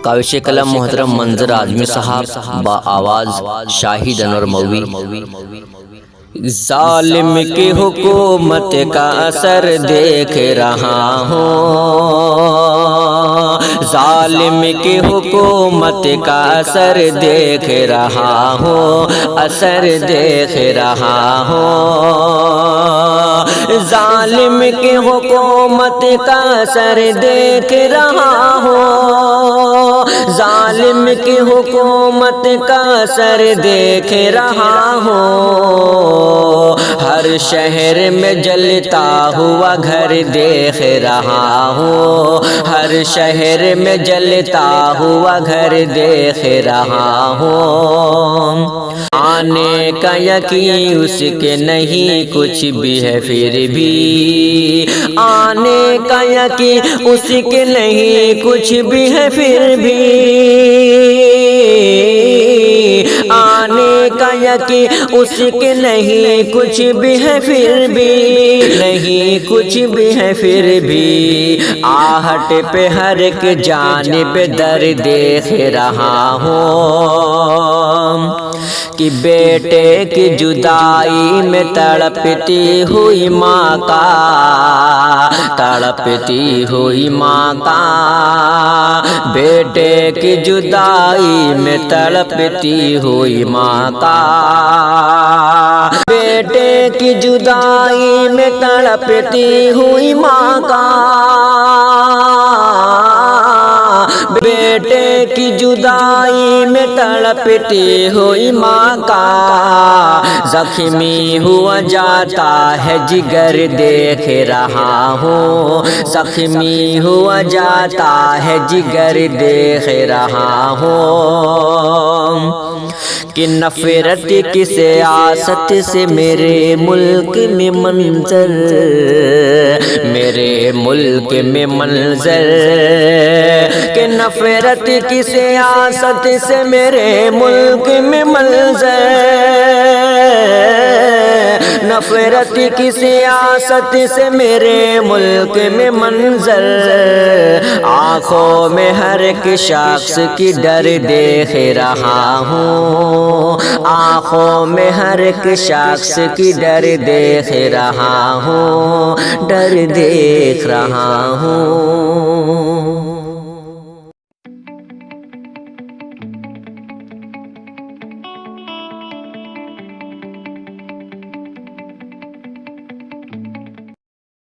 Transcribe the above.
کاوش کلام محترم منظر اعظمی صاحب با آواز شاہد انور مولوی۔ ظالم کی حکومت کا اثر دیکھ رہا ہوں، ظالم کی حکومت کا اثر دیکھ رہا ہوں، اثر دیکھ رہا ہوں، ظالم کی حکومت کا اثر دیکھ رہا ہوں، ظالم کی حکومت کا اثر دیکھ رہا ہوں، ہر شہر میں جلتا ہوا گھر دیکھ رہا ہوں، ہر شہر میں جلتا ہوا گھر دیکھ رہا ہوں، آنے کا یقین اس کے نہیں کچھ بھی ہے پھر بھی، آنے کا یقین اس کے نہیں کچھ بھی ہے پھر بھی، آنے کا یقین اس کے نہیں کچھ بھی ہے پھر بھی، نہیں کچھ بھی ہے پھر بھی، آہٹ پہ ہر ایک جانب در دیکھ رہا ہوں، کہ بیٹے کی جدائی میں تڑپتی ہوئی ماں کا، تڑپتی ہوئی ماں کا، بیٹے کی جدائی میں تڑپتی ہوئی ماں کا، بیٹے کی جدائی میں تڑپتی ہوئی ماں کا، بیٹے کی جدائی میں تڑپتی ہوئی ماں کا، زخمی ہوا جاتا ہے جگر دیکھ رہا ہوں، زخمی ہوا جاتا ہے جگر دیکھ رہا ہوں، کہ نفرت کی سیاست سے میرے ملک میں منظر، میرے ملک میں منظر، کہ نفرت کی سیاست سے میرے ملک میں منظر، نفرت کی سیاست سے میرے ملک میں منظر، آنکھوں میں ہر ایک شخص کی ڈر دیکھ رہا ہوں، آنکھوں میں ہر ایک شخص کی ڈر دیکھ رہا ہوں، ڈر دیکھ رہا ہوں۔